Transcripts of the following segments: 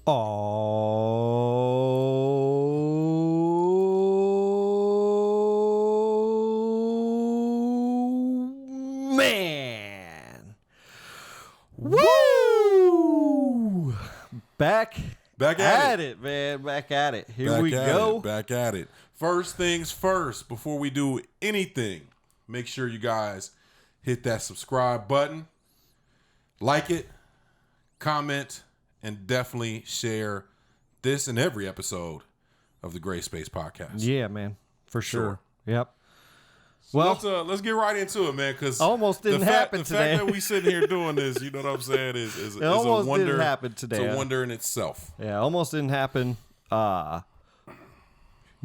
Oh, man. Woo! Back at it, man. Back at it. Here we go. Back at it. First things first, before we do anything, make sure you guys hit that subscribe button, like it, comment, and definitely share this and every episode of the Gray Space Podcast. Yeah, man. For sure. Yep. Well, let's get right into it, man. Because almost didn't happen today. The fact that we sitting here doing this, you know what I'm saying, is a wonder. Didn't happen today. It's a wonder in itself. Yeah, almost didn't happen. You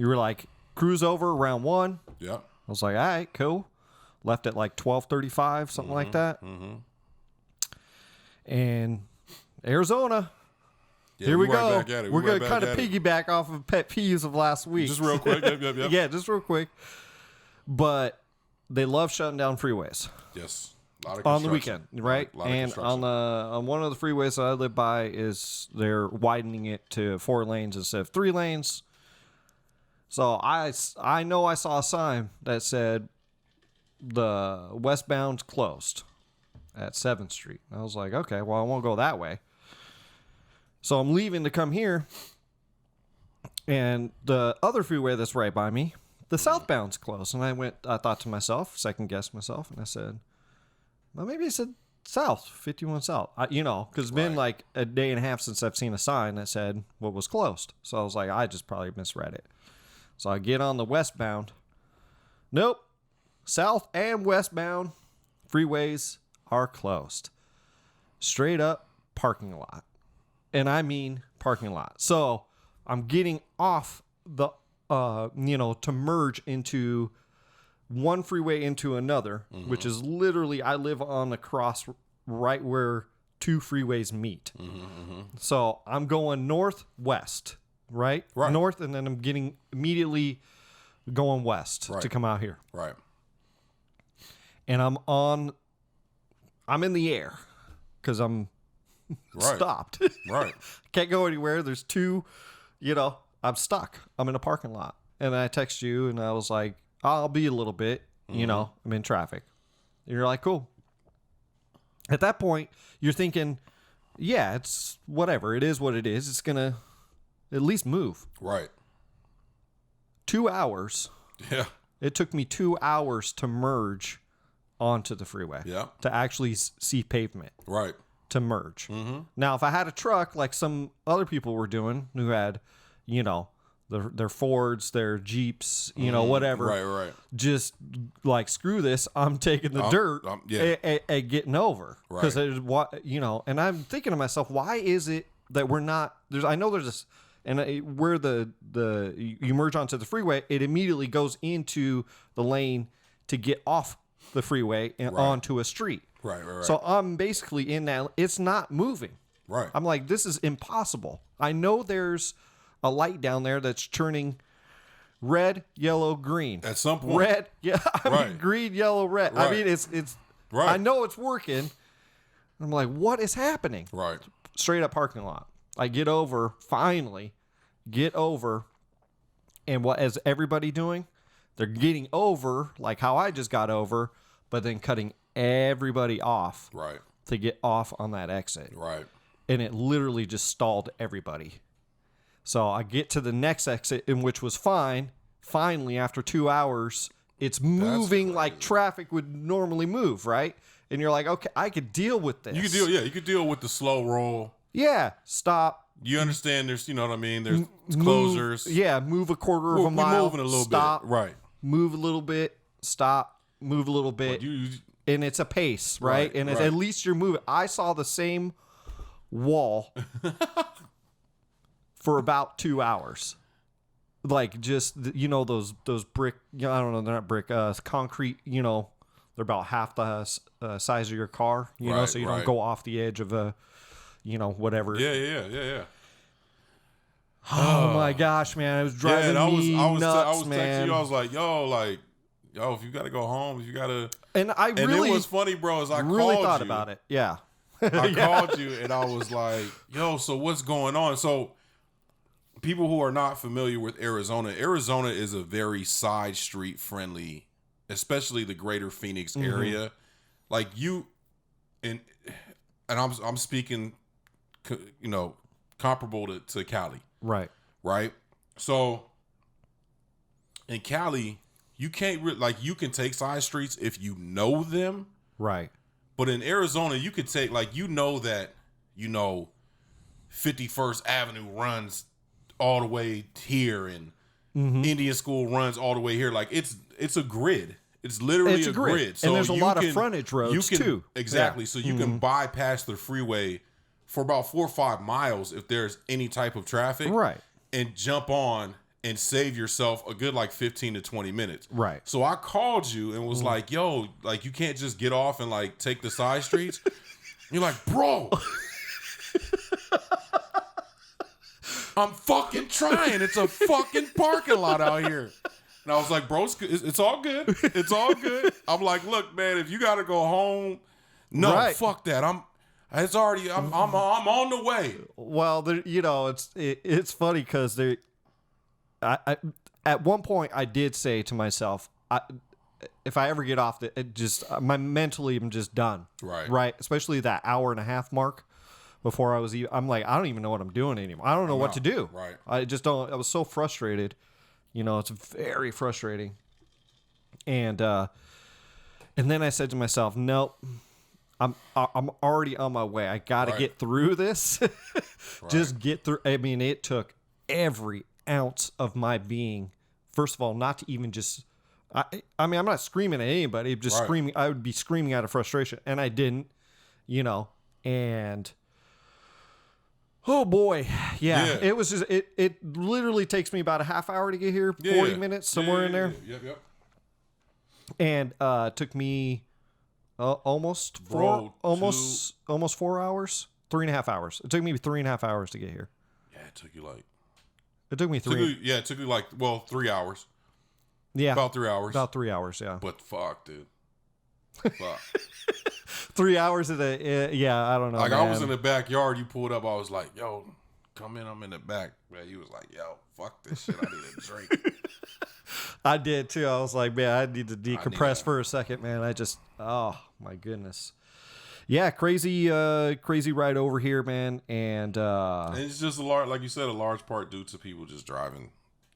were like, cruise over round 1. Yep. I was like, all right, cool. Left at like 12:35, something like that. Mm-hmm. And Arizona. Yeah, Here we right go. Back at it. We're going to kind of piggyback off of pet peeves of last week. Just real quick. Yep. Yeah, just real quick. But they love shutting down freeways. Yes. A lot of on the weekend, right? Lot of and on one of the freeways that I live by is they're widening it to 4 lanes instead of 3 lanes. So I know I saw a sign that said the westbound's closed at 7th Street. I was like, okay, well, I won't go that way. So I'm leaving to come here, and the other freeway that's right by me, the southbound's closed. And I thought to myself, second-guessed myself, and I said, well, maybe I said south, 51 south. Because it's been like a day and a half since I've seen a sign that said what was closed. So I was like, I just probably misread it. So I get on the westbound. Nope. South and westbound freeways are closed. Straight up parking lot. And I mean parking lot. So I'm getting off the, to merge into one freeway into another, which is literally, I live on the cross right where 2 freeways meet. So I'm going northwest, right? North, and then I'm getting immediately going west to come out here. Right. And I'm in the air because I'm stopped. Right. Can't go anywhere. There's 2, I'm stuck. I'm in a parking lot. And I text you and I was like, I'll be a little bit, I'm in traffic. And you're like, cool. At that point, you're thinking, yeah, it's whatever. It is what it is. It's going to at least move. Right. 2 hours. Yeah. It took me 2 hours to merge onto the freeway. Yeah. To actually see pavement. Right. To merge. Now, if I had a truck like some other people were doing who had, their Fords, their Jeeps, whatever. Right. Just like, screw this. I'm taking the dirt and getting over. Because, and I'm thinking to myself, why is it that we're not, I know there's this, and where you merge onto the freeway, it immediately goes into the lane to get off the freeway and onto a street. Right. So I'm basically in that. It's not moving. Right. I'm like, this is impossible. I know there's a light down there that's turning red, yellow, green. At some point. Red, green, yellow, red. Right. I mean, it's right. I know it's working. I'm like, what is happening? Right. Straight up parking lot. I finally get over. And what is everybody doing? They're getting over like how I just got over, but then cutting everybody off to get off on that exit. Right. And it literally just stalled everybody. So I get to the next exit, in which was fine. Finally, after 2 hours, it's moving like traffic would normally move, right? And you're like, okay, I could deal with this. You could deal with the slow roll. Yeah, stop. You understand there's, you know what I mean? There's closers. Move a quarter of a mile. Moving a little stop, bit. Right. Move a little bit. Stop. Move a little bit. And it's a pace, right? And at least you're moving. I saw the same wall for about 2 hours. Like, just, those brick, I don't know, they're not brick, concrete, they're about half the size of your car, so you don't go off the edge of a, whatever. Yeah. Oh my gosh, man. It was driving me nuts, I was man. texting you. I was like, yo, if you got to go home, if you got to. And it was funny, bro, as I really called thought you. about it. Yeah. I called you and I was like, yo, so what's going on? So people who are not familiar with Arizona is a very side street friendly, especially the greater Phoenix area. Like you, and I'm speaking, comparable to Cali. Right. Right. So in Cali, you can't you can take side streets if you know them. Right. But in Arizona, you could take that 51st Avenue runs all the way here, and Indian School runs all the way here. Like it's a grid. It's literally a grid. So and there's a lot of frontage roads too. Exactly. Yeah. So you can bypass the freeway for about 4 or 5 miles if there's any type of traffic. Right. And jump on and save yourself a good 15 to 20 minutes. Right. So I called you and was like, yo, you can't just get off and take the side streets. You're like, bro, I'm fucking trying. It's a fucking parking lot out here. And I was like, bro, it's all good. It's all good. I'm like, look, man, if you got to go home, no, fuck that. I'm on the way. Well, it's funny because I at one point I did say to myself, if I ever get off, mentally I'm just done. Right. Especially that hour and a half mark before I'm like, I don't even know what I'm doing anymore. I don't know what to do. Right. I just don't. I was so frustrated. It's very frustrating. And then I said to myself, nope. I'm already on my way. I got to get through this. Just get through. I mean, it took every ounce of my being. First of all, not to even just. I mean, I'm not screaming at anybody. Just screaming. I would be screaming out of frustration, and I didn't. And oh boy, yeah. It was just. It literally takes me about a half hour to get here. 40 minutes somewhere in there. Yep. And took me. Almost 4 hours, 3.5 hours. It took me 3.5 hours to get here. Yeah, it took you It took me 3. It took you 3 hours. Yeah, about 3 hours. About 3 hours. Yeah. But fuck, dude. Fuck. 3 hours of the I don't know. Man. I was in the backyard. You pulled up. I was like, yo, come in. I'm in the back. Man, you was like, yo, fuck this shit. I need a drink. I did too. I was like, man, I need to decompress for a second, man. Oh my goodness. Yeah, crazy ride over here, man. And it's just a large part due to people just driving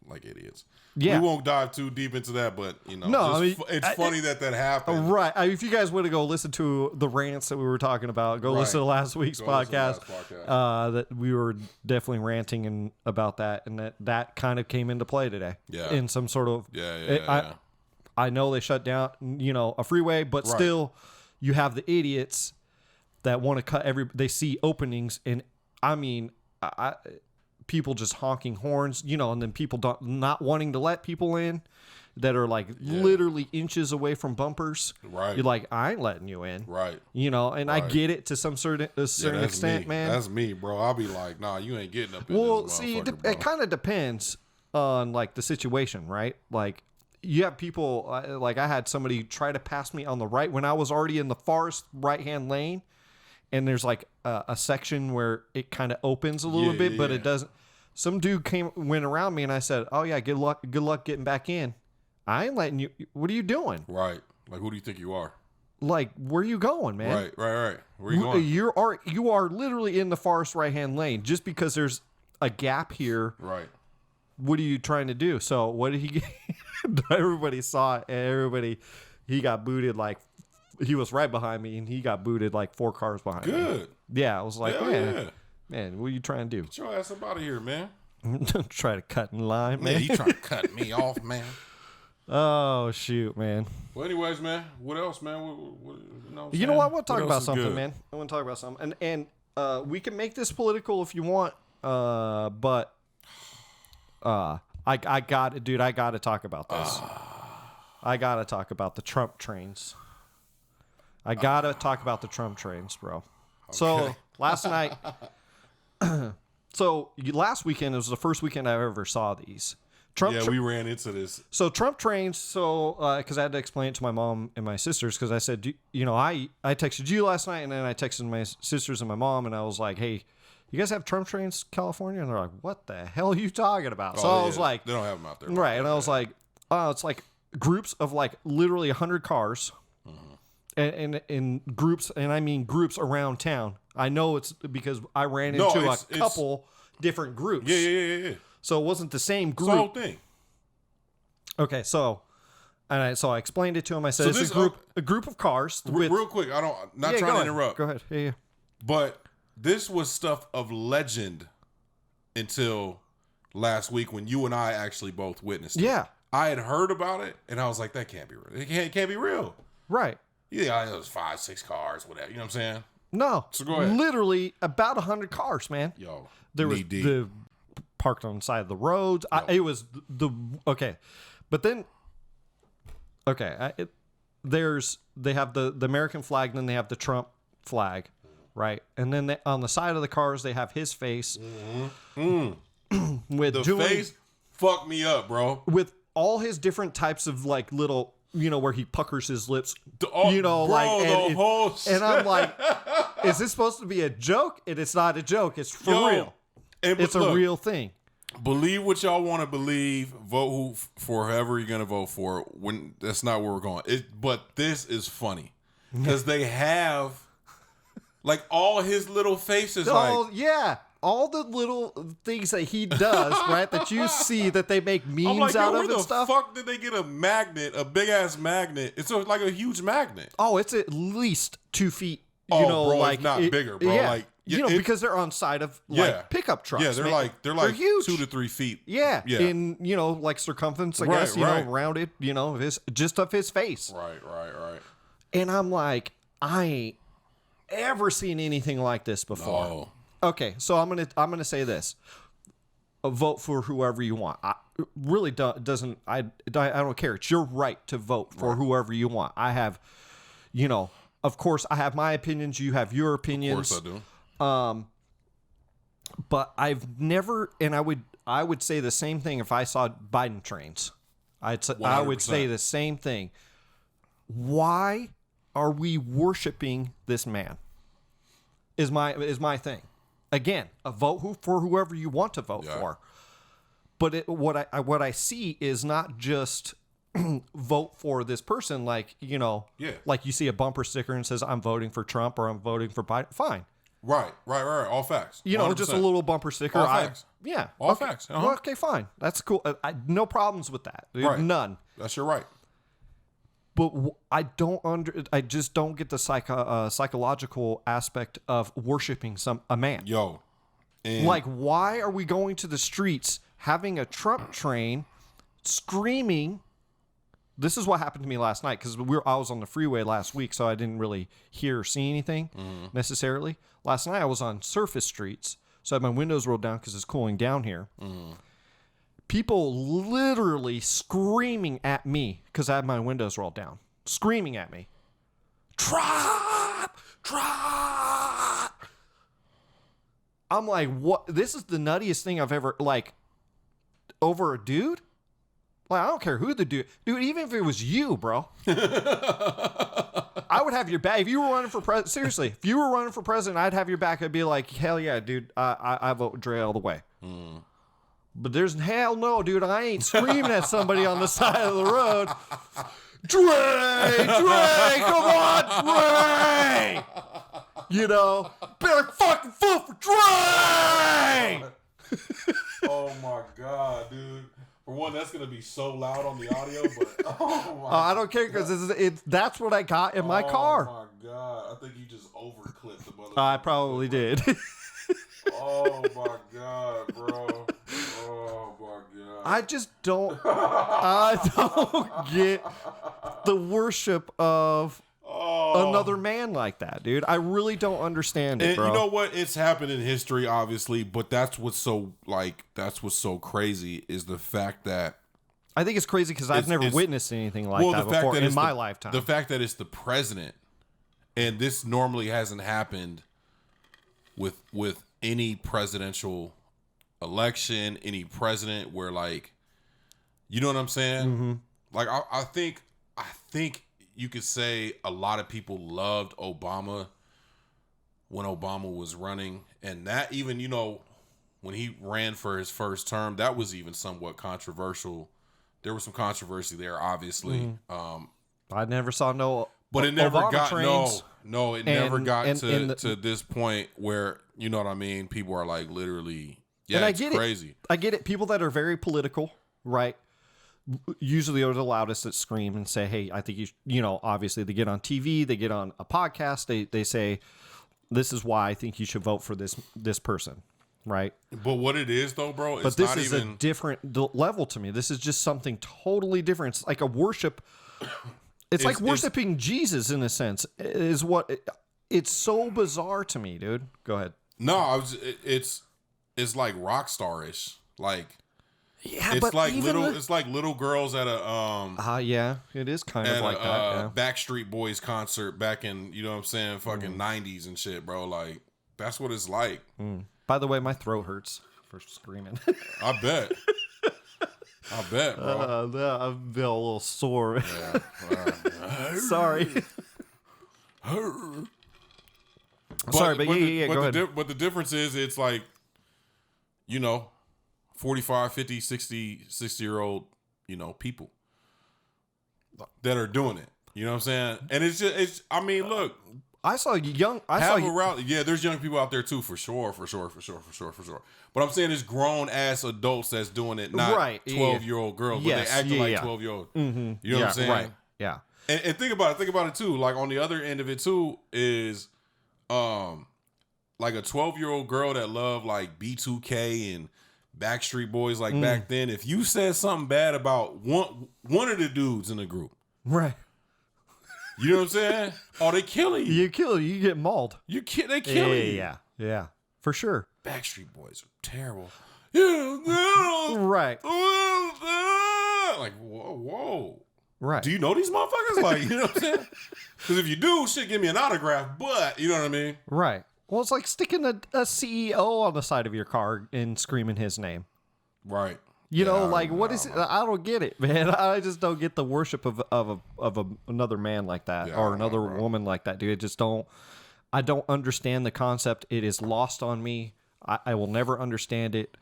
like idiots. Yeah. We won't dive too deep into that, but it's funny that happened. Right. If you guys want to go listen to the rants that we were talking about, go listen to last week's podcast. That we were definitely ranting about that, and that kind of came into play today. Yeah. In some sort of I know they shut down, a freeway, but still, you have the idiots that want to cut they see openings, and I mean, people just honking horns, and then people not wanting to let people in that are literally inches away from bumpers. Right. You're like, I ain't letting you in. Right. And I get it to some certain extent, man. That's me, bro. I'll be like, nah, you ain't getting up in this motherfucker, it kind of depends on the situation, right? You have people, I had somebody try to pass me on the right when I was already in the farthest right-hand lane. And there's a section where it kind of opens a little bit, but it doesn't. Some dude went around me, and I said, "Oh yeah, good luck getting back in. I ain't letting you. What are you doing? Right? Who do you think you are? Where are you going, man? Right. Where are you going? You are literally in the farthest right hand lane. Just because there's a gap here, right? What are you trying to do? So what did he get? Everybody saw it, and he got booted he was right behind me, and he got booted 4 cars behind me. Good. Yeah, I was like, man, what are you trying to do? Get your ass up out of here, man. Try to cut in line, man. Yeah, you trying to cut me off, man. Oh, shoot, man. Well, anyways, man, what else, man? What you know what? I want to talk about something, man. I want to talk about something. And we can make this political if you want, but I got it, dude. I got to talk about this. I got to talk about the Trump trains. I got to talk about the Trump trains, bro. Okay. So last night, last weekend, it was the first weekend I ever saw these Trump. Yeah, we ran into this. So Trump trains. So because I had to explain it to my mom and my sisters, because I said, you know, I texted you last night, and then I texted my sisters and my mom, and I was like, hey, you guys have Trump trains, California? And they're like, what the hell are you talking about? So I was like, they don't have them out there, right? And I was like, oh, it's like groups of like literally 100 cars, and in groups, and I mean groups around town. I know it's because I ran into a couple different groups. Yeah. So it wasn't the same group. It's the whole thing. Okay, so I explained it to him. I said, it's a group of cars. Real quick, not trying to interrupt. Go ahead. Yeah. But this was stuff of legend until last week when you and I actually both witnessed it. Yeah. I had heard about it, and I was like, that can't be real. It can't be real. Right. Yeah, it was 5, 6 cars, whatever. You know what I'm saying? No. So go ahead. Literally about 100 cars, man. Yo, there was the parked on the side of the roads. It was okay. But then, okay, they have the American flag, and then they have the Trump flag, right? And then on the side of the cars, they have his face. With the face fucked me up, bro. With all his different types of like little, you know, where he puckers his lips, you know, bro, like, and I'm like, is this supposed to be a joke? And it's not a joke. It's for real. It's a real thing. Believe what y'all want to believe. Vote for whoever you're gonna vote for. When that's not where we're going. But this is funny because they have like all his little faces. Oh yeah, all the little things that he does, right? That you see that they make memes out of and stuff. Where the fuck did they get a magnet? A big ass magnet. It's like a huge magnet. Oh, it's at least 2 feet. You know, bro, like it's not bigger, bro. Yeah. Like you know, because they're on side of like pickup trucks. Yeah, they're like huge. 2 to 3 feet. Yeah, in you know, like circumference, I guess. You know, rounded. You know, just of his face. Right. And I'm like, I ain't ever seen anything like this before. No. Okay, so I'm gonna say this: vote for whoever you want. I really doesn't. I don't care. It's your right to vote for whoever you want. I have, you know. Of course, I have my opinions. You have your opinions. Of course I do. But I've never, and I would say the same thing if I saw Biden trains. I would say the same thing. Why are we worshiping this man? Is my thing. Again, a vote for whoever you want to vote for. But what I see is not just vote for this person, like, you know, like you see a bumper sticker and says I'm voting for Trump or I'm voting for Biden. Fine. Right. All facts. You know, 100%. Just a little bumper sticker. All facts. All facts. Well, okay, fine. That's cool. No problems with that. Right. None. That's your right. But I just don't get the psychological aspect of worshiping a man. Yo. Like, why are we going to the streets having a Trump train screaming? This is what happened to me last night because I was on the freeway last week, so I didn't really hear or see anything necessarily. Last night I was on surface streets, so I had my windows rolled down because it's cooling down here. People literally screaming at me because I had my windows rolled down, screaming at me. Trump! I'm like, what? This is the nuttiest thing I've ever, like, over a dude? Like, I don't care who the dude, even if it was you, bro. I would have your back. If you were running for president, seriously, if you were running for president, I'd have your back. I'd be like, hell yeah, dude, I vote Dre all the way. But there's hell no, dude, I ain't screaming at somebody on the side of the road. Dre, come on, Dre! You know, better fucking vote for Dre! Oh my God, dude. For one, that's gonna be so loud on the audio, but I don't care because that's what I got in my car. Oh my God, I think you just overclipped the mother. I probably did. Oh my God, bro. Oh my God. I just don't. I don't get the worship of another man like that, dude. I really don't understand it, bro. You know what? It's happened in history, obviously, but that's what's so crazy is the fact that I think it's crazy because I've never witnessed anything like that before in my lifetime. The fact that it's the president, and this normally hasn't happened with any presidential election, any president where like You know what I'm saying? Like I think you could say a lot of people loved Obama when Obama was running, and that even, you know, when he ran for his first term, that was even somewhat controversial. There was some controversy there, obviously. I never saw no, but it never Obama got trains. never got and to this point where, you know what I mean, people are like literally, yeah, and it's crazy. I get it. People that are very political, right? Usually are the loudest that scream and say, "Hey, I think you know." Obviously, they get on TV, they get on a podcast. They say, "This is why I think you should vote for this person," right? But what it is though, bro, But it's this not is even a different level to me. This is just something totally different. It's like a worship. It's like worshiping Jesus in a sense. Is what it's so bizarre to me, dude. Go ahead. No, it's like rock star-ish. Like, Yeah, it's but like even it's like little girls at a yeah, it is kind of like that. Yeah. Backstreet Boys concert back in, you know what I'm saying, fucking 90s and shit, bro. Like, that's what it's like. By the way, my throat hurts for screaming. I bet. I bet, bro. I've been a little sore. Yeah. Sorry. Sorry, but yeah, go ahead. But the difference is, it's like, you know, 45, 50, 60-year-old, you know, people that are doing it. You know what I'm saying? And I mean, look. I saw there's young people out there too, for sure. But I'm saying it's grown ass adults that's doing it, not 12-year-old girls, but they acting like 12-year-old. You know what I'm saying? Right. Yeah. And think about it too. Like, on the other end of it too is, like a 12-year-old girl that loved like B2K and Backstreet Boys, like back then. If you said something bad about one of the dudes in the group, right? You know what I'm saying? Oh, they killing you. You kill you. You get mauled. They killing you. Yeah, for sure. Backstreet Boys are terrible. Yeah, right. Like, whoa. Right. Do you know these motherfuckers? Like, you know what I'm saying? Because if you do, shit, give me an autograph. But you know what I mean? Right. Well, it's like sticking a CEO on the side of your car and screaming his name. Right. You know, like, what is it? I don't get it, man. I just don't get the worship of another man like that, or another woman like that, dude. I just don't. I don't understand the concept. It is lost on me. I will never understand it.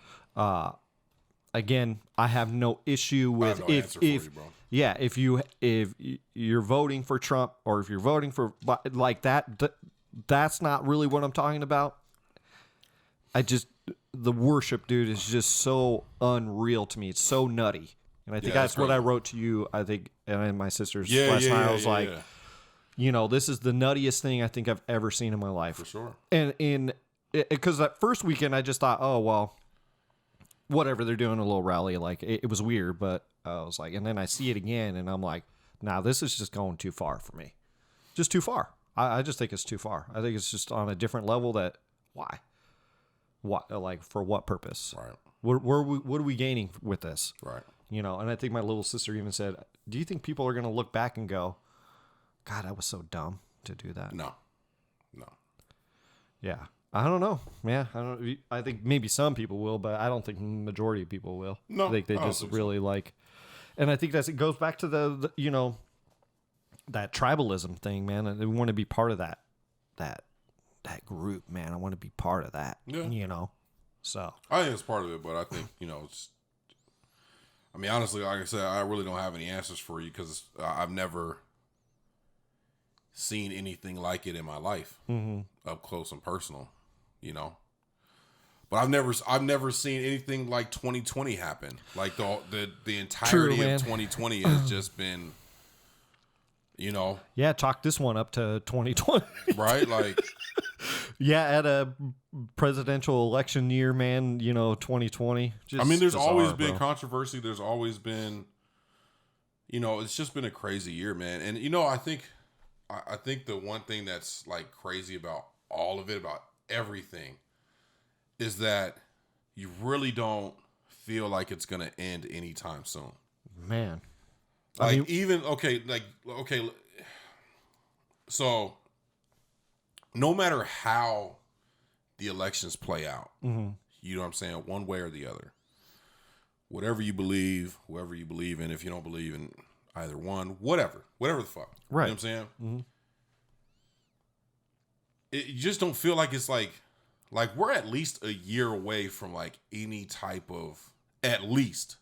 Again, I have no issue with if you're voting for Trump, or if you're voting for like that. That's not really what I'm talking about. The worship, dude, is just so unreal to me. It's so nutty. And I think that's what I wrote to you, I think, and my sister's last night. I was like, you know, this is the nuttiest thing I think I've ever seen in my life. For sure. And because that first weekend, I just thought, oh, well, whatever, they're doing a little rally. Like, it was weird, but I was like, and then I see it again, and I'm like, nah, this is just going too far for me. Just too far. I just think it's too far. I think it's just on a different level. That why? What, like, for what purpose? Right. What are we gaining with this? Right. You know, and I think my little sister even said, do you think people are going to look back and go, God, I was so dumb to do that? No. Yeah. I don't know. Yeah. I think maybe some people will, but I don't think the majority of people will. No. I think they just really like, and I think it goes back to the you know, that tribalism thing, man. And they want to be part of that group, man. I want to be part of that. Yeah. You know. So I think it's part of it, but I think, you know, I mean, honestly, like I said, I really don't have any answers for you, because I've never seen anything like it in my life, up close and personal, you know. But I've never seen anything like 2020 happen. Like the entirety of 2020 has just been, you know. Yeah, chalk this one up to 2020. Right? Like, yeah, at a presidential election year, man, you know, 2020. I mean, there's always been controversy. There's always been, you know, it's just been a crazy year, man. And, you know, I think the one thing that's like crazy about all of it, about everything, is that you really don't feel like it's going to end anytime soon. Man. Like, so no matter how the elections play out, you know what I'm saying, one way or the other, whatever you believe, whoever you believe in, if you don't believe in either one, whatever the fuck. Right. You know what I'm saying? Mm-hmm. You just don't feel like it's like we're at least a year away from like any type of, at least.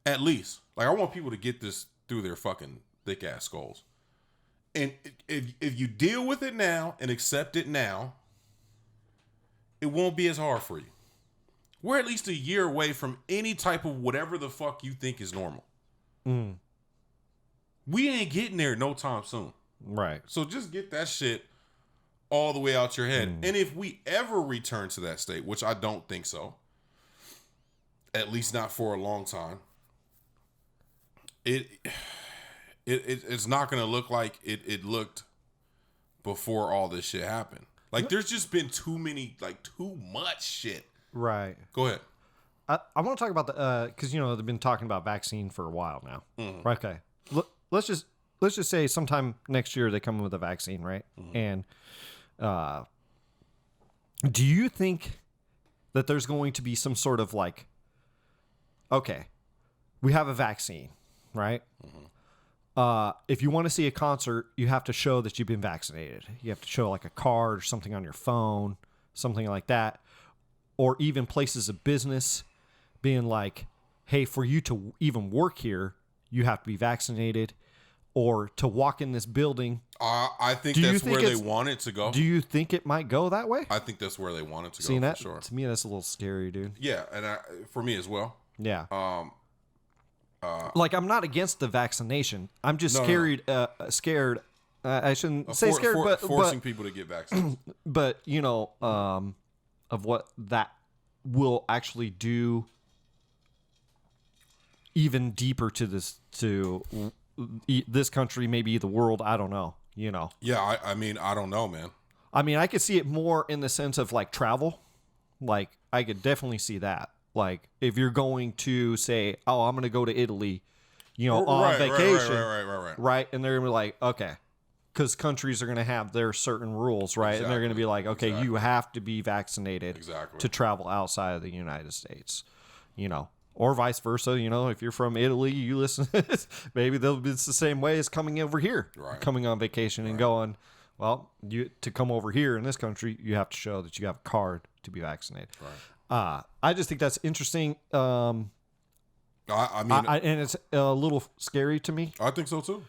Like I want people to get this through their fucking thick ass skulls. And if you deal with it now and accept it now, it won't be as hard for you. We're at least a year away from any type of whatever the fuck you think is normal. Mm. We ain't getting there no time soon. Right. So just get that shit all the way out your head. And if we ever return to that state, which I don't think so, at least not for a long time, it's not going to look like it looked before all this shit happened. Like, there's just been too much shit. Right. Go ahead. I want to talk about because they've been talking about vaccine for a while now. Mm-hmm. Right. Okay. Let's just say sometime next year they come with a vaccine, right? Mm-hmm. And do you think that there's going to be some sort of like, okay, we have a vaccine, right? Mm-hmm. If you want to see a concert, you have to show that you've been vaccinated. You have to show like a card or something on your phone, something like that. Or even places of business being like, hey, for you to even work here, you have to be vaccinated. Or to walk in this building. I think that's where they want it to go. Do you think it might go that way? I think that's where they want it to go, for sure. To me, that's a little scary, dude. Yeah, and for me as well. Yeah. Like, I'm not against the vaccination. I'm just scared. Scared. I shouldn't say scared, but forcing people to get vaccinated. But of what that will actually do, even deeper to this country, maybe the world. I don't know. Yeah, I mean, I don't know, man. I mean, I could see it more in the sense of like travel. Like, I could definitely see that. Like, if you're going to say, oh, I'm going to go to Italy, on vacation. Right. And they're going to be like, okay. Because countries are going to have their certain rules, right? Exactly. And they're going to be like, okay, you have to be vaccinated to travel outside of the United States, Or vice versa, if you're from Italy, you listen, maybe it's the same way as coming over here, coming on vacation and going, well, to come over here in this country, you have to show that you have a card to be vaccinated. Right. I just think that's interesting. I mean, and it's a little scary to me. I think so too.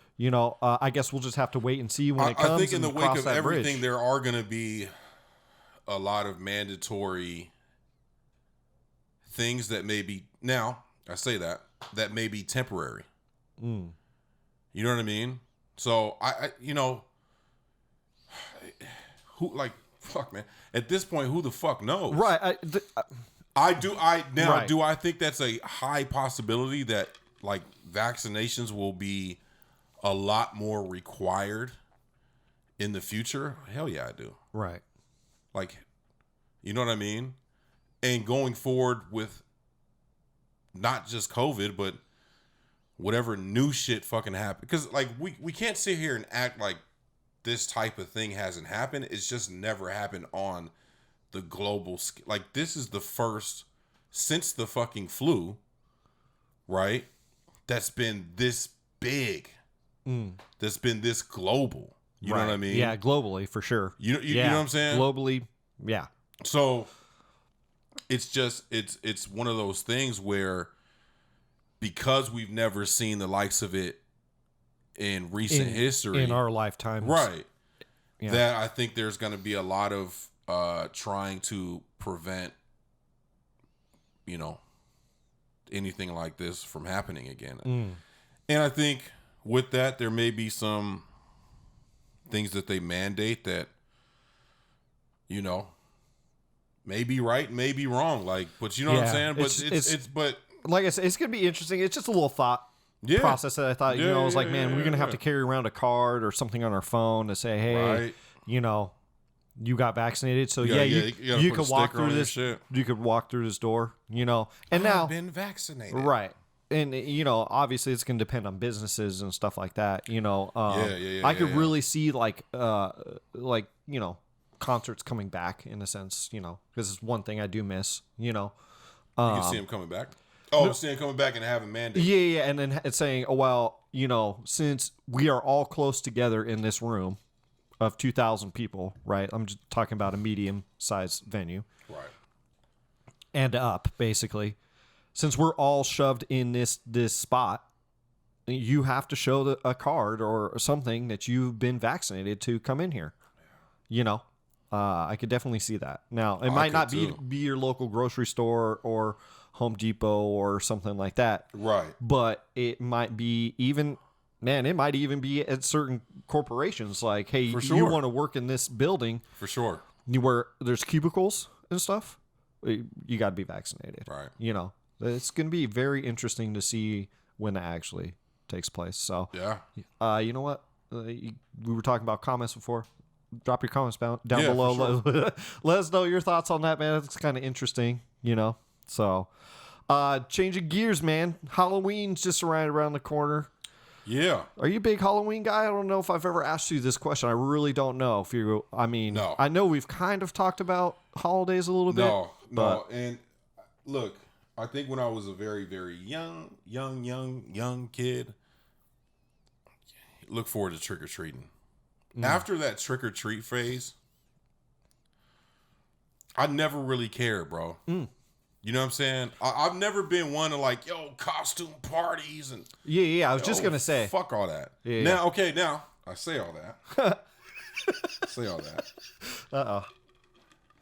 I guess we'll just have to wait and see when it comes. I think in the wake of everything, bridge. there are going to be a lot of mandatory things that may be, now I say that may be temporary. You know what I mean? So who, like, fuck, man, at this point, who the fuck knows? Right. Do I think that's a high possibility that like vaccinations will be a lot more required in the future? Hell yeah, I do. Right. Like, you know what I mean? And going forward with not just COVID, but whatever new shit fucking happened. Because, like, we can't sit here and act like this type of thing hasn't happened. It's just never happened on the global scale. Like, this is the first since the fucking flu, right? That's been this big. That's been this global. You know what I mean? Yeah, globally, for sure. You know what I'm saying? Globally, yeah. So it's just it's one of those things where, because we've never seen the likes of it in recent history, in our lifetimes, right? Yeah. That I think there's going to be a lot of trying to prevent, anything like this from happening again. And I think with that, there may be some things that they mandate that, may be right, may be wrong. Like, but you know what I'm saying? But but like I said, it's gonna be interesting. It's just a little thought process that I thought, I was like, man, we're gonna have to carry around a card or something on our phone to say, hey, you got vaccinated, so you could walk through this. You could walk through this door, and I've now been vaccinated, right? And obviously, it's gonna depend on businesses and stuff like that. I could really see like concerts coming back in a sense, because it's one thing I do miss. You can see them coming back. Oh, seeing coming back and having mandates. Yeah, and then it's saying, oh, well, since we are all close together in this room of 2,000 people, right? I'm just talking about a medium-sized venue. Right. And up, basically. Since we're all shoved in this spot, you have to show a card or something that you've been vaccinated to come in here. I could definitely see that. Now, it might not be your local grocery store or Home Depot or something like that. Right. But it might be it might even be at certain corporations. Like, hey, you want to work in this building. For sure. Where there's cubicles and stuff. You got to be vaccinated. Right. It's going to be very interesting to see when that actually takes place. So, yeah. You know what? We were talking about comments before. Drop your comments down below. Sure. Let us know your thoughts on that, man. It's kind of interesting, So, changing gears, man. Halloween's just right around the corner. Yeah. Are you a big Halloween guy? I don't know if I've ever asked you this question. I really don't know. No. I know we've kind of talked about holidays a little bit. No. And look, I think when I was a very, very young kid, look forward to trick-or-treating. After that trick-or-treat phase, I never really cared, bro. You know what I'm saying? I've never been one to costume parties and yeah. I was just gonna say, fuck all that. Yeah. Now I say all that.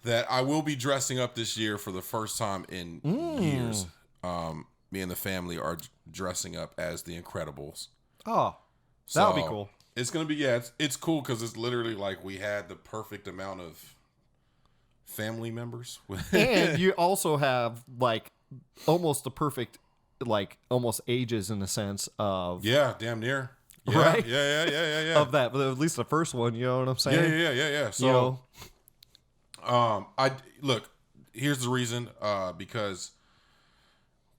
That I will be dressing up this year for the first time in years. Me and the family are dressing up as the Incredibles. Oh, that'll be cool. It's gonna be it's cool because it's literally like we had the perfect amount of family members. And you also have almost the perfect almost ages in the sense of damn near. Yeah, right? Yeah. Of that, but at least the first one, you know what I'm saying? Yeah. So, I look. Here's the reason. Because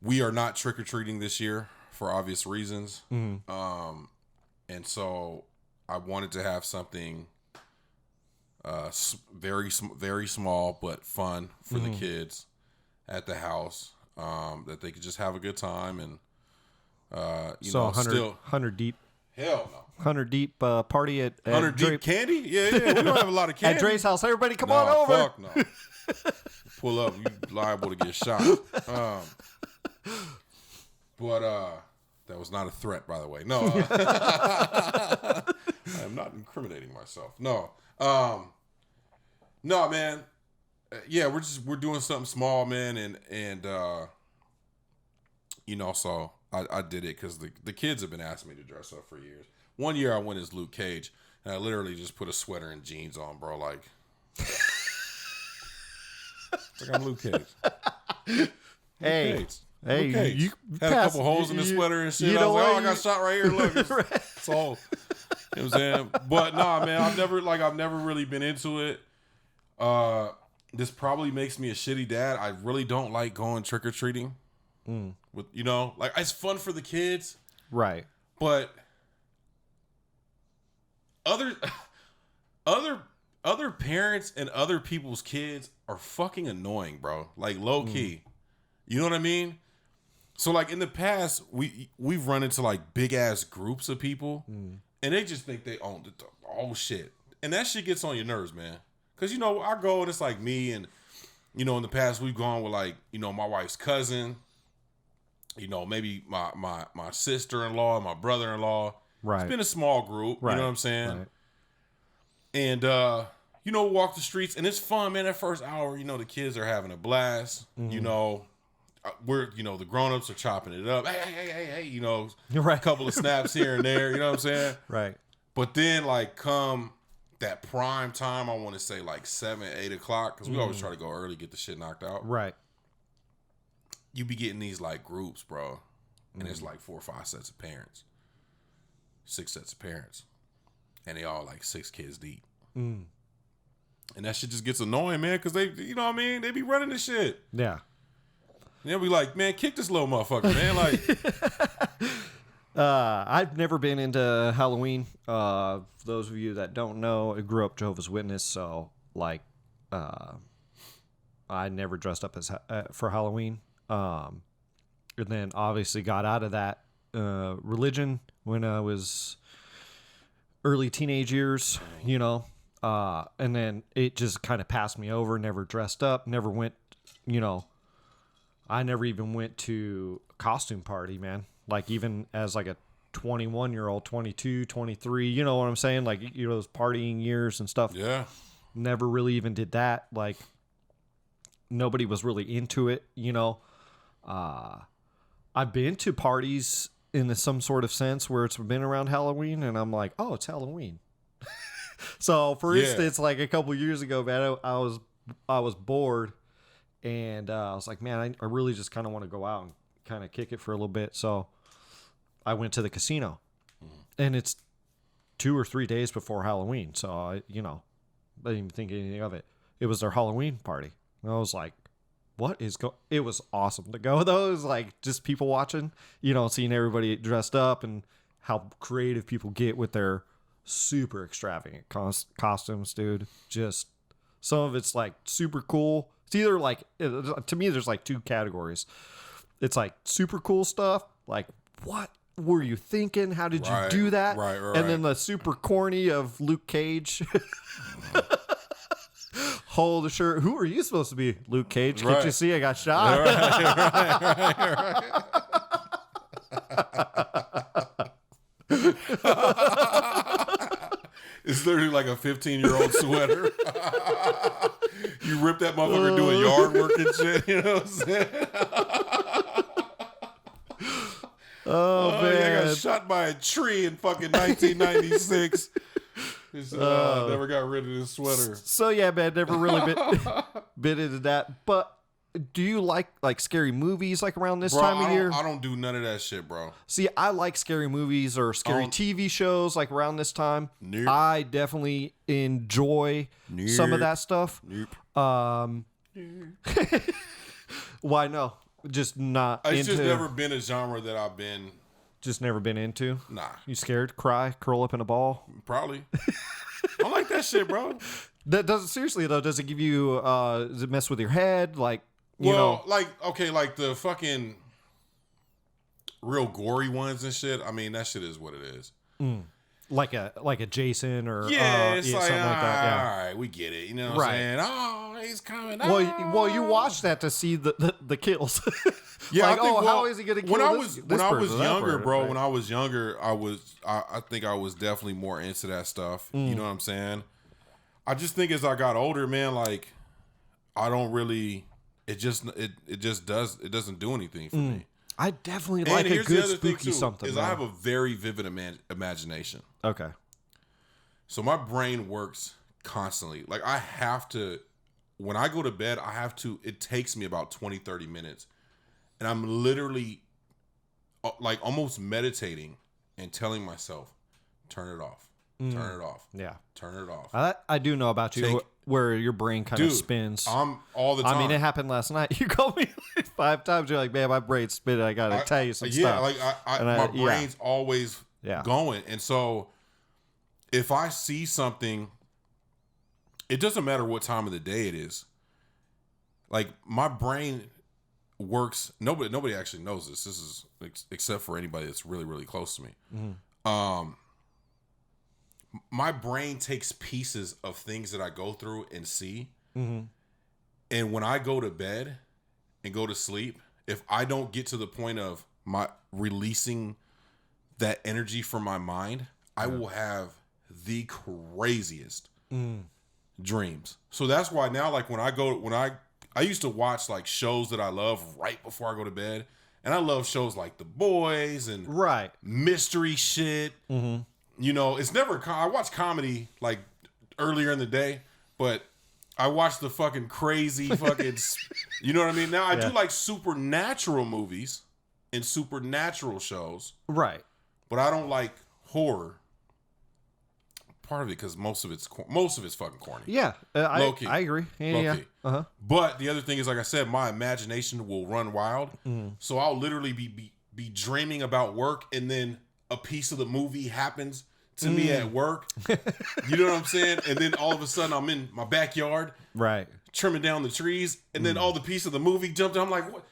we are not trick or treating this year for obvious reasons. Mm-hmm. And so I wanted to have something very small but fun for the kids at the house, that they could just have a good time and 100 deep. Hell no. 100 deep party at 100 deep candy? Yeah. We don't have a lot of candy. At Dre's house. Everybody come on over. Fuck no. Pull up, you liable to get shot. But that was not a threat, by the way. No. I am not incriminating myself. No. No, man. Yeah, we're doing something small, man, and so I did it because the kids have been asking me to dress up for years. One year I went as Luke Cage, and I literally just put a sweater and jeans on, bro. It's like I'm Luke Cage. Hey, you had a couple holes in the sweater and shit. I was like, I got shot right here. Look, it's all. You know what I'm saying? But nah, man, I've never really been into it. This probably makes me a shitty dad. I really don't like going trick or treating. With it's fun for the kids, right? But other parents and other people's kids are fucking annoying, bro. Low key, you know what I mean? So in the past, we've run into big ass groups of people, and they just think they own the whole shit, and that shit gets on your nerves, man. Cause I go and it's me and in the past we've gone with my wife's cousin. Maybe my sister-in-law and my brother-in-law. Right. It's been a small group. Right. You know what I'm saying? Right. And, walk the streets. And it's fun, man. That first hour, the kids are having a blast. Mm-hmm. We're, the grown-ups are chopping it up. Hey, right. A couple of snaps here and there. You know what I'm saying? Right. But then, come that prime time, I want to say 7, 8 o'clock. Because we always try to go early, get the shit knocked out. Right. You be getting these groups, bro, and it's 4 or 5 sets of parents, 6 sets of parents, and they all 6 kids deep, and that shit just gets annoying, man, because they, you know what I mean, they be running the shit. Yeah, and they'll be like, man, kick this little motherfucker, man. I've never been into Halloween. For those of you that don't know, I grew up Jehovah's Witness, so I never dressed up as for Halloween. and then obviously got out of that religion when I was early teenage years, you know. And then it just kind of passed me over. Never dressed up. Never went, you know. I never even went to a costume party, man. Like even as like a 21-year-old, 22, 23, you know what I'm saying? Like, you know, those partying years and stuff. Yeah. Never really even did that. Like, nobody was really into it, you know. I've been to parties in some sort of sense where it's been around Halloween, and I'm like, oh, it's Halloween. So, for instance, like a couple years ago, man, I was bored, and I was like, man, I really just kind of want to go out and kind of kick it for a little bit. So I went to the casino, and it's 2 or 3 days before Halloween. So I didn't even think anything of it. It was their Halloween party. And I was like, what is it was awesome to go, though. It was like just people watching, you know, seeing everybody dressed up and how creative people get with their super extravagant costumes, dude. Just some of it's like super cool. It's either like, to me, there's like two categories. It's like super cool stuff. Like, what were you thinking? How did you do that? Right. And then the super corny of Luke Cage. Hold the shirt. Who are you supposed to be? Luke Cage. Can't you see I got shot? It's literally like a 15-year-old sweater. You rip that motherfucker doing yard work and shit. You know what I'm saying? Oh, man. I got shot by a tree in fucking 1996. Never got rid of this sweater. So yeah, man, never really been into that. But do you like scary movies like around this time of year? I don't do none of that shit, bro. See, I like scary movies or scary TV shows like around this time. Nope. I definitely enjoy some of that stuff. Nope. Why no? Just not It's into. just never been a genre that I've been. Just never been into. Nah. You scared? Cry? Curl up in a ball? Probably. I like that shit, bro. That doesn't seriously though. Does it give you? Does it mess with your head? Like you know? like the fucking real gory ones and shit. I mean, that shit is what it is. Like a Jason or it's like, something like that. Yeah. All right, we get it. You know what I'm saying? Oh, he's coming. Well, you watch that to see the kills. Yeah, like, I think, how is he gonna kill when I this was person, younger, bro? right? When I was younger, I think I was definitely more into that stuff. You know what I'm saying? I just think as I got older, man, like I don't really. It doesn't do anything for me. I definitely And like a here's the good other thing spooky too, something. is man. I have a very vivid imagination. Okay. So my brain works constantly. Like I have to, when I go to bed, it takes me about 20, 30 minutes. And I'm literally like almost meditating and telling myself, turn it off, turn it off. Yeah. Turn it off. I do know about you where your brain kind of spins. I'm all the time. I mean, it happened last night. You called me like 5 times. You're like, man, my brain's spinning. I got to tell you some stuff. Like my brain's always going. And so if I see something, it doesn't matter what time of the day it is. Like my brain works. Nobody actually knows this. This is except for anybody that's really, really close to me. Mm-hmm. My brain takes pieces of things that I go through and see. Mm-hmm. And when I go to bed and go to sleep, if I don't get to the point of my releasing that energy from my mind, I will have the craziest dreams. So that's why now, like when I used to watch like shows that I love right before I go to bed. And I love shows like The Boys and mystery shit. Mm-hmm. You know, it's never, I watch comedy like earlier in the day, but I watch the fucking crazy fucking, you know what I mean? Now I do like supernatural movies and supernatural shows. Right. But I don't like horror. Part of it because most of it's fucking corny. Yeah, low-key. I agree. Yeah. Uh-huh. But the other thing is, like I said, my imagination will run wild. Mm-hmm. So I'll literally be dreaming about work, and then a piece of the movie happens to me at work. You know what I'm saying? And then all of a sudden, I'm in my backyard, trimming down the trees, and then all the piece of the movie jumped. I'm like, what?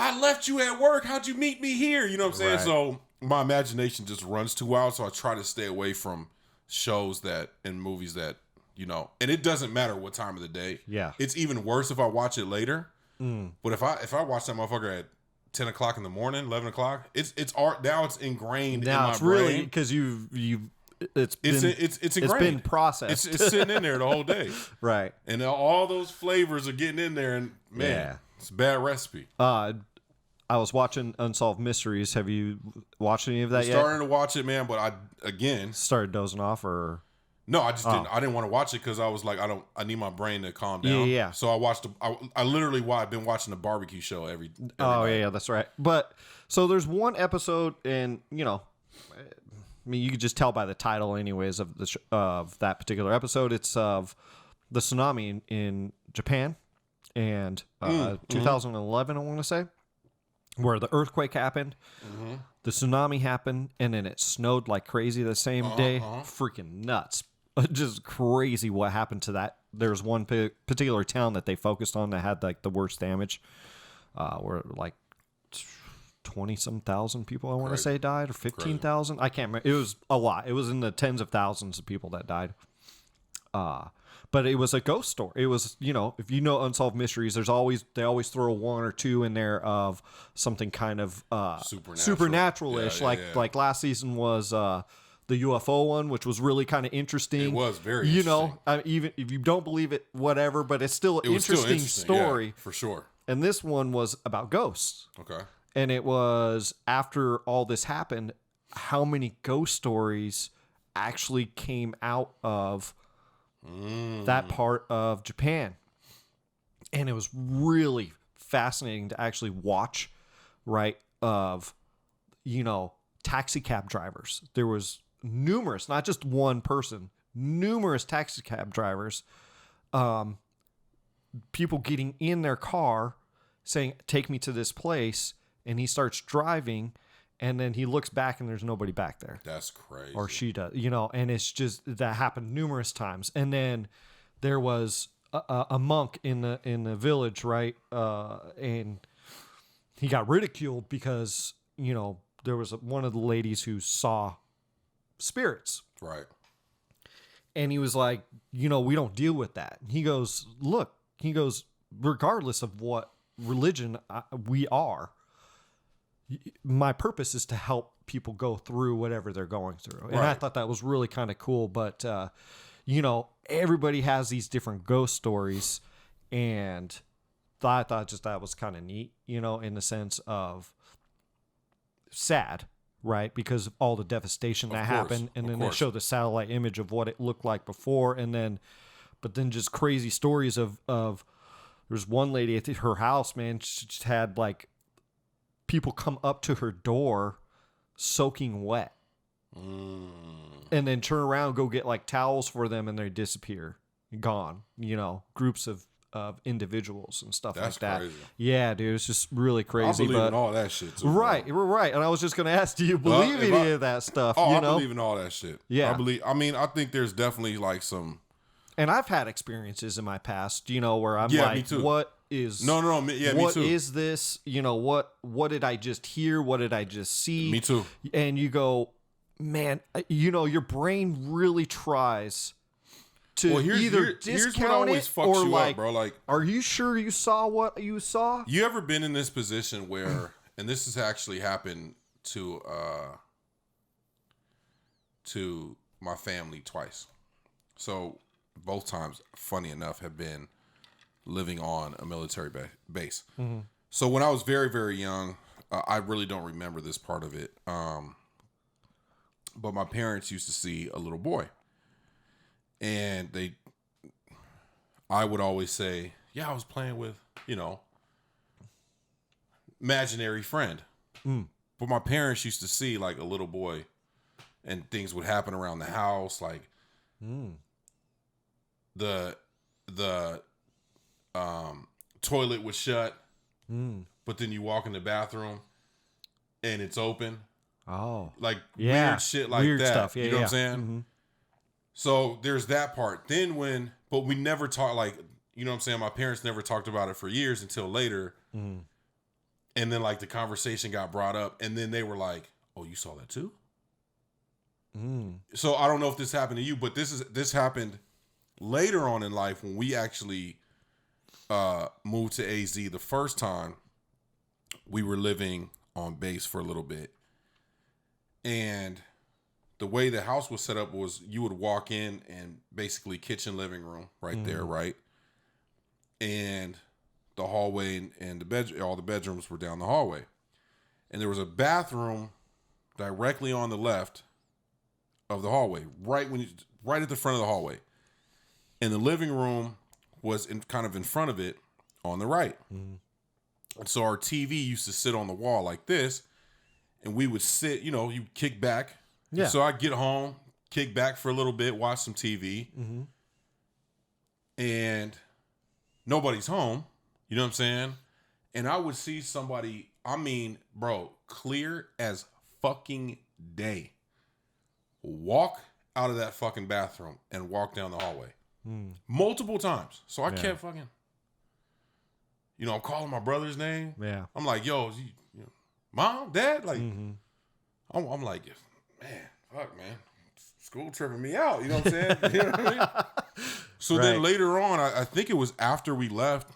I left you at work. How'd you meet me here? You know what I'm saying? Right. So my imagination just runs too wild. So I try to stay away from shows and movies that, and it doesn't matter what time of the day. Yeah. It's even worse if I watch it later. But if I watch that motherfucker at 10 o'clock in the morning, 11 o'clock, it's art. Now it's ingrained in my it's brain. really because it's It's it's ingrained. been processed. It's sitting in there the whole day. Right. And all those flavors are getting in there. And, man, Yeah. it's a bad recipe. I was watching Unsolved Mysteries. Have you watched any of that yet? Starting to watch it, man, but I Started dozing off, or no, I just didn't. I didn't want to watch it because I was like, I need my brain to calm down. Yeah. So I watched. I literally I've been watching the barbecue show every oh night. yeah, that's right. But so there's one episode, and I mean, you could just tell by the title, anyways, of of that particular episode. It's of the tsunami in Japan, and 2011, I want to say, where the earthquake happened, the tsunami happened, and then it snowed like crazy the same day. Freaking nuts. Just crazy what happened to that. There's one particular town that they focused on that had like the worst damage, where like 20-some thousand people, I want to say, died, or 15,000. I can't remember. It was a lot. It was in the tens of thousands of people that died. But it was a ghost story. It was, if Unsolved Mysteries, they always throw one or two in there of something kind of supernatural-ish. Yeah. Like last season was the UFO one, which was really kind of interesting. It was very interesting. Even if you don't believe it, whatever, but it's still an interesting story. Yeah, for sure. And this one was about ghosts. Okay. And it was, after all this happened, how many ghost stories actually came out of that part of Japan. And it was really fascinating to actually watch, right, of, taxi cab drivers. There was numerous, not just one person, numerous taxi cab drivers, people getting in their car saying, take me to this place. And he starts driving, and then he looks back and there's nobody back there. That's crazy. Or she does, and it's just, that happened numerous times. And then there was a monk in the village, right? And he got ridiculed because, there was one of the ladies who saw spirits. Right. And he was like, we don't deal with that. And he goes, regardless of what religion we are, my purpose is to help people go through whatever they're going through. And I thought that was really kind of cool. But, everybody has these different ghost stories. And I thought just that was kind of neat, in the sense of sad, right? Because of all the devastation that happened. And then they show the satellite image of what it looked like before. But then just crazy stories of there's one lady at her house, man, she just had like people come up to her door soaking wet and then turn around, go get like towels for them, and they disappear, gone. Groups of individuals and stuff like that. Crazy. Yeah, dude, it's just really crazy. I believe in all that shit too. Right. And I was just gonna ask, do you believe any of that stuff? I believe in all that shit. Yeah, I think there's definitely like some. And I've had experiences in my past, where I'm like, me too. What is what me too. Is this? What did I just hear? What did I just see? Me too. And you go, man, your brain really tries to either discount it or like, bro. Like, are you sure you saw what you saw? You ever been in this position where, and this has actually happened to my family twice. So both times, funny enough, have been living on a military base. Mm-hmm. So when I was very, very young, I really don't remember this part of it. But my parents used to see a little boy. And I would always say, yeah, I was playing with, imaginary friend. But my parents used to see like a little boy and things would happen around the house. Like the toilet was shut, but then you walk in the bathroom and it's open. Oh, like weird shit like weird that. Stuff. Yeah, you know what I'm saying? Mm-hmm. So there's that part. Then but we never talked, like, you know what I'm saying? My parents never talked about it for years until later. And then like the conversation got brought up, and then they were like, "Oh, you saw that too?" So I don't know if this happened to you, but this happened later on in life when we actually moved to AZ. The first time we were living on base for a little bit, and the way the house was set up was you would walk in and basically kitchen, living room right there, right? And the hallway and the bed, all the bedrooms were down the hallway. And there was a bathroom directly on the left of the hallway, right at the front of the hallway. And the living room was kind of in front of it on the right. And so our TV used to sit on the wall like this, and we would sit, you kick back. Yeah. So I'd get home, kick back for a little bit, watch some TV, and nobody's home. You know what I'm saying? And I would see somebody, I mean, bro, clear as fucking day, walk out of that fucking bathroom and walk down the hallway multiple times. So I kept fucking, I'm calling my brother's name. Yeah. I'm like, yo, mom, dad? Like, I'm like, man, fuck, man. School tripping me out. You know what I'm saying? You know what I mean? So then later on, I think it was after we left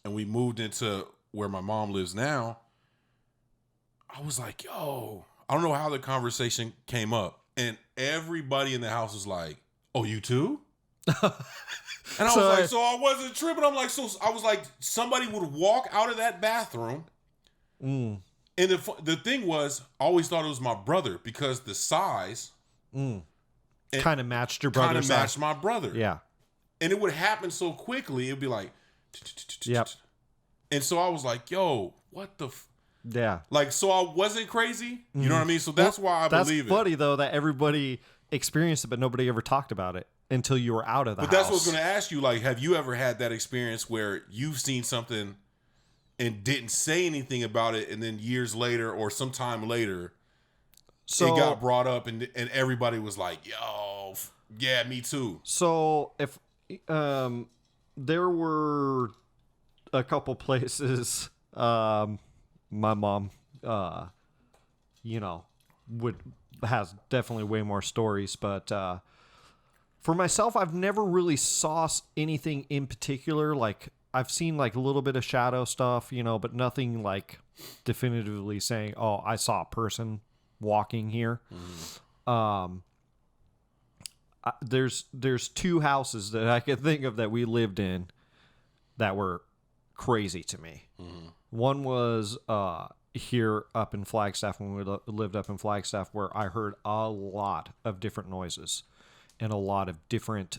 and we moved into where my mom lives now, I was like, yo, I don't know how the conversation came up. And everybody in the house was like, oh, you too? And I was like, so I wasn't tripping. I'm like, so I was like, somebody would walk out of that bathroom. And the thing was, I always thought it was my brother because the size kind of matched your brother's size. Kind of matched my brother. Yeah. And it would happen so quickly. It'd be like, yep. And so I was like, yo, what the yeah. Like, so I wasn't crazy. You know what I mean? So that's why I believe it. That's funny, though, that everybody experienced it, but nobody ever talked about it until you were out of the house. But that's what I was going to ask you. Like, have you ever had that experience where you've seen something and didn't say anything about it, and then years later or sometime later, it got brought up and everybody was like, yo, yeah, me too. So if there were a couple places my mom has definitely way more stories, but for myself, I've never really saw anything in particular. Like, I've seen like a little bit of shadow stuff, but nothing like definitively saying, oh, I saw a person walking here. There's two houses that I can think of that we lived in that were crazy to me. One was here up in Flagstaff, when we lived up in Flagstaff, where I heard a lot of different noises and a lot of different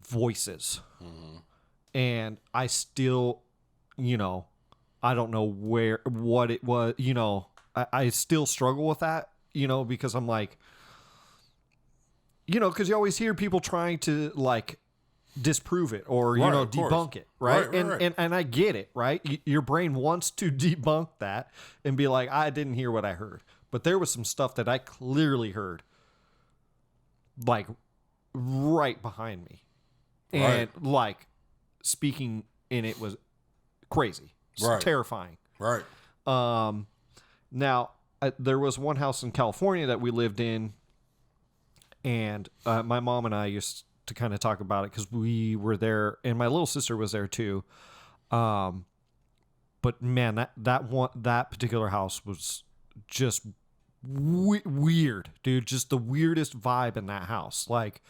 voices. And I still, I don't know what it was, I still struggle with that, because I'm like, because you always hear people trying to like disprove it or, debunk it. Right. And I get it. Right. Your brain wants to debunk that and be like, I didn't hear what I heard, but there was some stuff that I clearly heard like right behind me and like speaking in it was crazy. It's terrifying. Right. Now there was one house in California that we lived in, and my mom and I used to kind of talk about it because we were there, and my little sister was there too. But man, that particular house was just weird, dude. Just the weirdest vibe in that house. Like,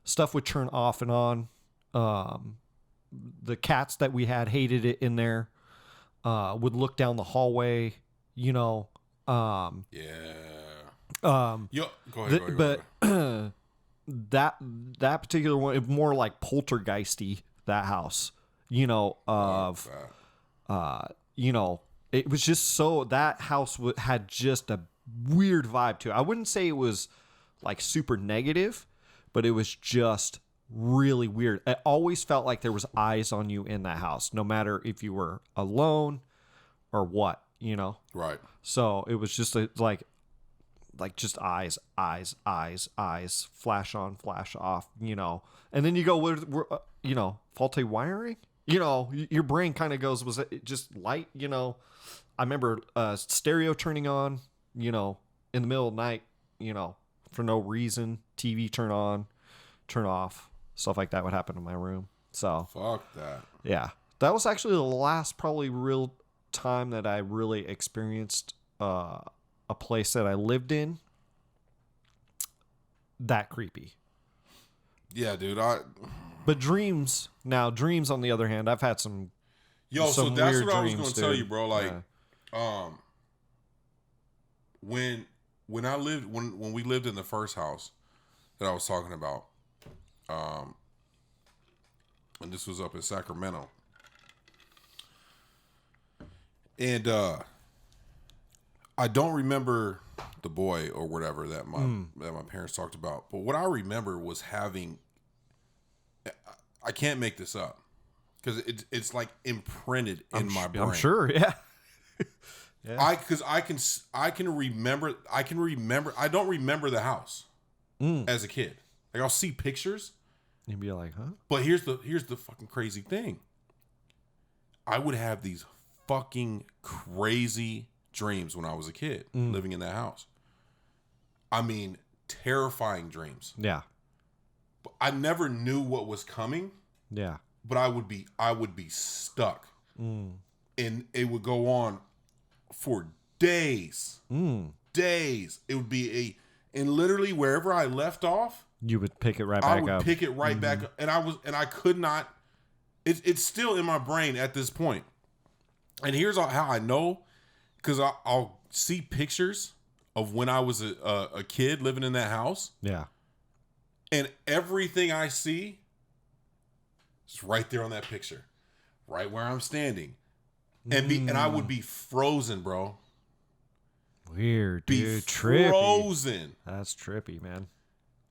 stuff would turn off and on. The cats that we had hated it in there. Would look down the hallway, Yo, go ahead. But that particular one, more like poltergeisty. That house, it was just so, that house had just a weird vibe to it. I wouldn't say it was like super negative, but it was just really weird. It always felt like there was eyes on you in that house, no matter if you were alone or what, Right. So it was just like just eyes, flash on, flash off, And then you go, faulty wiring, you know, your brain kind of goes, was it just light? You know, I remember stereo turning on, you know, in the middle of the night, you know, for no reason. TV turn on, turn off, stuff like that would happen in my room. So Fuck that. yeah, that was actually the last probably real time that I really experienced a place that I lived in that creepy. Yeah, dude. But dreams, on the other hand, I've had some. So that's weird what I was dreams, going to tell dude. you, bro. Like, Yeah. when we lived in the first house that I was talking about, and this was up in Sacramento, and I don't remember the boy or whatever that my parents talked about, but what I remember was having. I can't make this up because it's like imprinted in my brain. I'm sure, yeah. Because I can remember. I don't remember the house as a kid. Like I'll see pictures. You'd be like, huh? But here's the fucking crazy thing. I would have these fucking crazy dreams when I was a kid living in that house. I mean, terrifying dreams. Yeah. But I never knew what was coming. Yeah. But I would be stuck. And it would go on for days. Days. It would be and literally wherever I left off, You would pick it right back up. I would pick it right back up. And I could not. It's still in my brain at this point. And here's how I know, because I'll see pictures of when I was a kid living in that house. Yeah. And everything I see is right there on that picture, right where I'm standing, and I would be frozen, bro. Weird, Be dude. Trippy. frozen, That's trippy, man.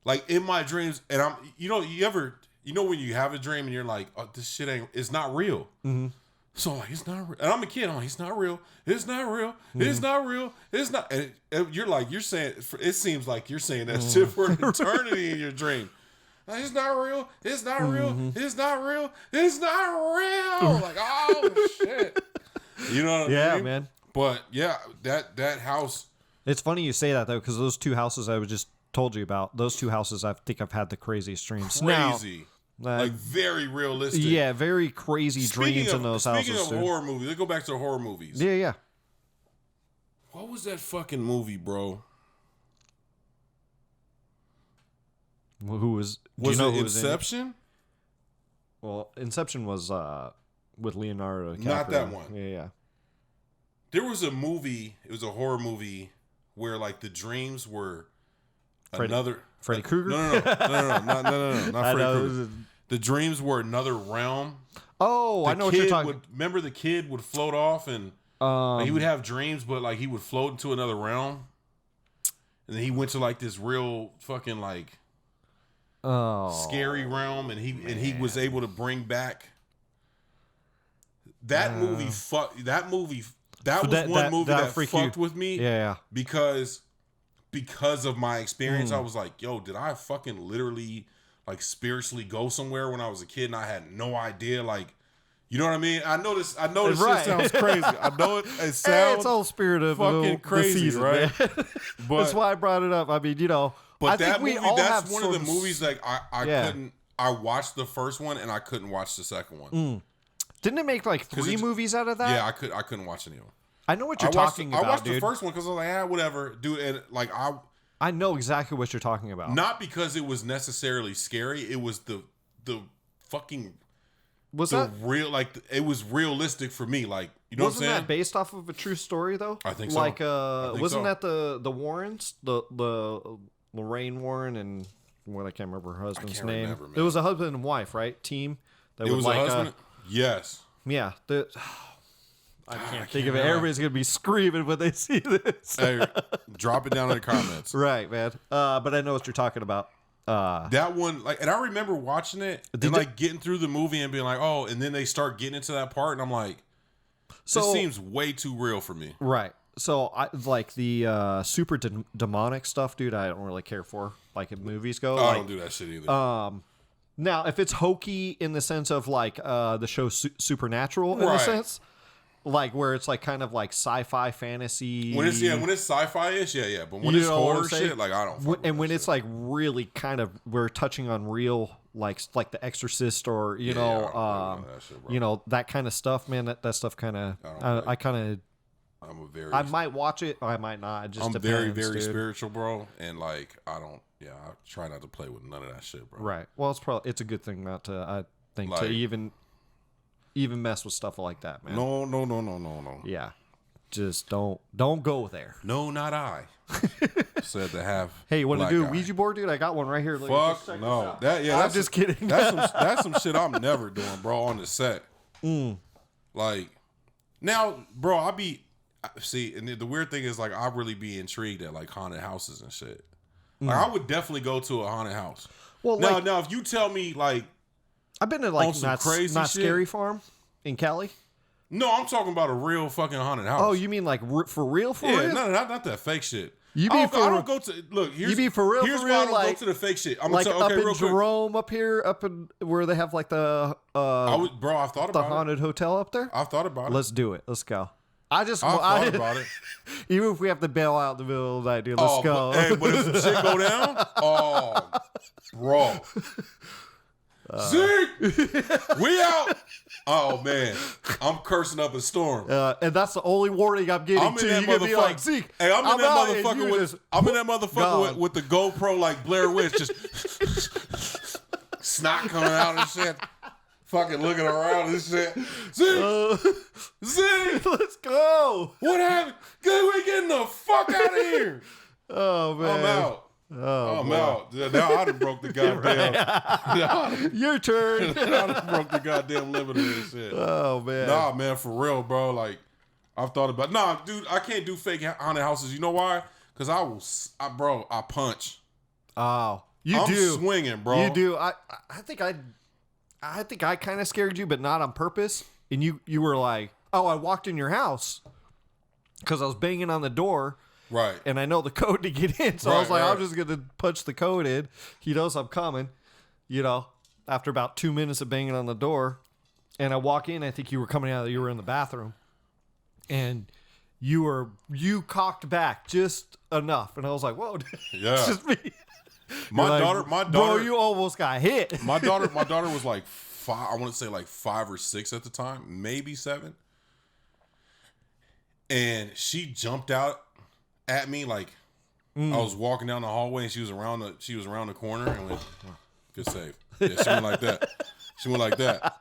like in my dreams. And I'm, when you have a dream and you're like, oh, this shit it's not real. So like, it's not real. And I'm a kid. It's not real. It's not real. It's not real. It's not. And you're saying, it seems like you're saying that shit for an eternity in your dream. Like, it's not real. It's not real. It's not real. It's not real. Like, oh shit. You know what I mean? Yeah, man. But yeah, that house. It's funny you say that though, because those two houses I just told you about, those two houses I think I've had the craziest dreams. Crazy. Now, Like very realistic. yeah, very crazy dreams in those houses. Speaking of dude. horror movies, let's go back to the horror movies. Yeah, yeah. What was that fucking movie, bro? Who was? Do Was you know it who was in it? Inception? Well, Inception was with Leonardo DiCaprio. Not that one. Yeah, yeah. There was a movie. It was a horror movie where like the dreams were Freddy Krueger? No, not I Freddy know, Krueger. The dreams were another realm. Oh, I know what you're talking. Remember the kid would float off and like, he would have dreams, but like he would float into another realm. And then he went to like this real fucking like scary realm, and he was able to bring back that movie. That movie was one movie that fucked with me. Yeah. Because of my experience, I was like, yo, did I fucking literally like spiritually go somewhere when I was a kid and I had no idea? Like, you know what I mean? I know this Right. shit sounds crazy. I know it sounds It's all spirit of fucking crazy, the season, right? man. But That's why I brought it up. I mean, you know, But I that think we movie, all that's have one of the sort movies like I Yeah. couldn't. I watched the first one and I couldn't watch the second one. Didn't it make like 3 movies out of that? Yeah, I couldn't watch any of them. I know what you're I watched, talking I about, watched dude. the first one because I was like, whatever, dude. And like I know exactly what you're talking about. not because it was necessarily scary. It was the fucking Was that real, like it was realistic for me. Like, you know what I'm wasn't saying? that based off of a true story though? I think so. Like I think wasn't so. that the Warrens, the Lorraine Warren and what, I can't remember her husband's can't name. remember, man. It was a husband and wife, right? Team. That It was a husband. Yes. Yeah. I can't think can't of it. remember. Everybody's gonna be screaming when they see this. Hey, drop it down in the comments. Right, man. But I know what you're talking about. That one, like, and I remember watching it and like getting through the movie and being like, oh, and then they start getting into that part, and I'm like, this seems way too real for me. Right. So I like the super demonic stuff, dude. I don't really care for, like, if movies go. Oh, I like, don't do that shit either. Now, if it's hokey in the sense of like the show Supernatural in a Right. sense, like where it's like kind of like sci-fi fantasy. When it's sci-fi-ish, yeah. But when You it's know what I'm horror saying? shit, like I don't. And when it's like really kind of we're touching on real like The Exorcist or I don't know that shit, bro. that kind of stuff, man. That stuff kind of I kind of I might watch it, I might not. It just I'm depends, very, very dude. spiritual, bro, and like I don't. Yeah, I try not to play with none of that shit, bro. Right. Well, it's a good thing not to. I think to Like- even mess with stuff like that, man. No. Yeah. Just don't go there. No, not I. Said to have. Hey, you want to black do a eye. Ouija board, dude? I got one right here. Look, Fuck just check this no. out. That's just kidding. That's some shit I'm never doing, bro. On the set. Like now, bro. See, and the weird thing is like I really be intrigued at like haunted houses and shit. Like I would definitely go to a haunted house. Well, now, like, now if you tell me like, I've been to on like some not crazy shit. Scary Farm in Cali. no, I'm talking about a real fucking haunted house. Oh, you mean like for real? For yeah, real? no, not that fake shit. You I be don't, for I real- don't go to look. Here's, You be for real, Here's for why I real, don't like- go to the fake shit. I'm Like gonna tell up okay, in real quick. Jerome, up here, up in where they have like the Bro, I've thought the about it. haunted hotel up there. I've thought about it. Let's do it. Let's go. I just I've thought about it. Even if we have to bail out in the middle of the night, dude, let's Oh, go. but if some shit go down, oh, bro. Zeke, we out. Oh man, I'm cursing up a storm. And that's the only warning I'm getting I'm in too. that You can be motherfucker. like, Zeke, Hey, I'm in out, that and motherfucker you with. just- I'm in that motherfucker gone. with the GoPro like Blair Witch, just snot coming out and shit. Fucking looking around and shit. Zeke, Let's go. what happened? Good, we getting the fuck out of here. Oh man, I'm out. Oh, I'm boy. out. Now I done broke the goddamn. Your turn. I done broke the goddamn limit of this shit. Oh man. Nah, man, for real, bro. Like, I've thought about. Nah, dude, I can't do fake haunted houses. You know why? Because I punch. Oh, you I'm do. swinging, bro. You do. I think I kind of scared you, but not on purpose. And you were like, oh, I walked in your house because I was banging on the door. Right. And I know the code to get in. So I was Right, like, right. I'm just going to punch the code in. He knows I'm coming, after about 2 minutes of banging on the door. And I walk in, I think you were in the bathroom. And you cocked back just enough. And I was like, whoa, Yeah. it's just me. My You're daughter, bro, you almost got hit. my daughter was like 5. I want to say like 5 or 6 at the time, maybe 7. And she jumped out at me like I was walking down the hallway and she was around the corner and went, good save. Yeah, she went like that. She went like that.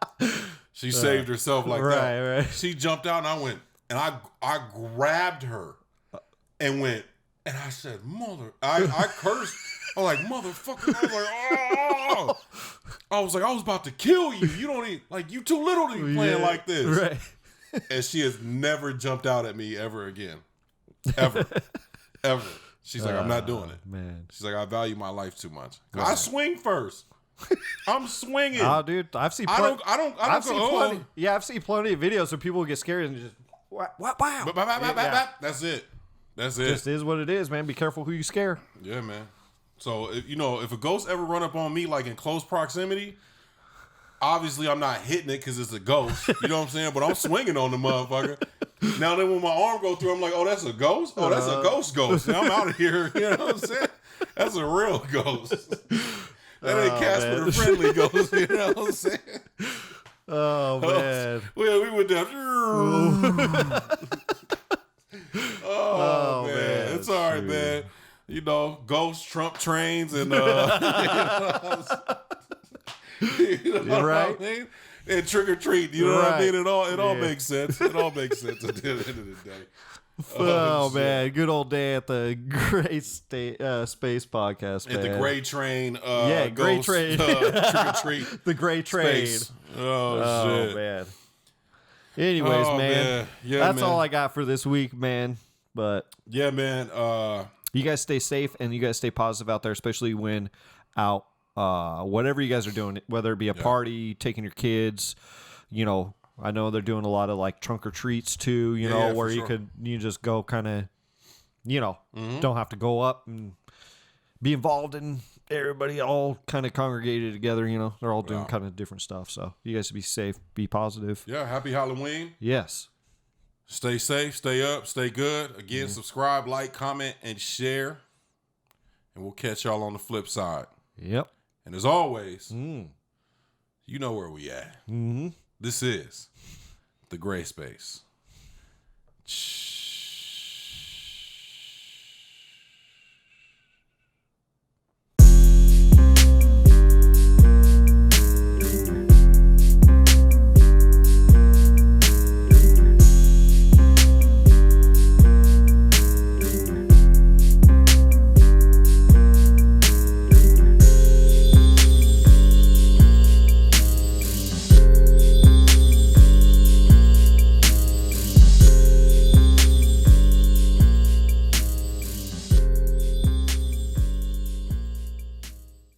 She saved herself like that. Right. She jumped out and I went and I grabbed her and went and I said, I cursed. I was like, motherfucker. I was like, oh. I was like, I was about to kill you. You don't even, like, you too little to be playing like this. Right. And she has never jumped out at me ever again. Ever. Ever. She's like, I'm not doing it. Man. She's like, I value my life too much. I swing first. I'm swinging. Oh, dude, I've seen I plenty. don't I've go, seen oh. plenty. Yeah, I've seen plenty of videos where people get scared and just wow. Yeah. That's it. That's it. Just is what it is, man. Be careful who you scare. Yeah, man. So if a ghost ever run up on me like in close proximity, obviously I'm not hitting it because it's a ghost. You know what I'm saying? But I'm swinging on the motherfucker. Now then when my arm go through, I'm like, oh, that's a ghost? Oh, that's a ghost. Now I'm out of here. You know what I'm saying? That's a real ghost. That ain't Casper man. the Friendly Ghost. You know what I'm saying? Oh man. Well, we went down. Oh, man. man. It's all right, Shoot. man. Ghosts, Trump trains, and you know right. what I mean? And trick or treat. You know what I Right. mean? It all Yeah. makes sense. It all makes sense at the end of the day. Oh shit. man, good old day at the Great Space Podcast. At the man. Gray Train. Yeah, Gray Ghost, Train. trick or treat. The Gray Train. Space. Oh, Oh shit. man. Anyways, Oh, man, Yeah, that's man. all I got for this week, man. But Yeah, man. you guys stay safe and you guys stay positive out there, especially when out. Whatever you guys are doing, whether it be a party, taking your kids, I know they're doing a lot of like trunk or treats too, Yeah, where for you sure. you just go kind of, Mm-hmm. don't have to go up and be involved in everybody all kind of congregated together. You know, they're all doing Wow. kind of different stuff. So you guys be safe, be positive. Yeah, happy Halloween. Yes. Stay safe, stay up, stay good. Again, subscribe, like, comment, and share. And we'll catch y'all on the flip side. Yep. And as always, Mm. you know where we at. Mm-hmm. This is The Gray Space.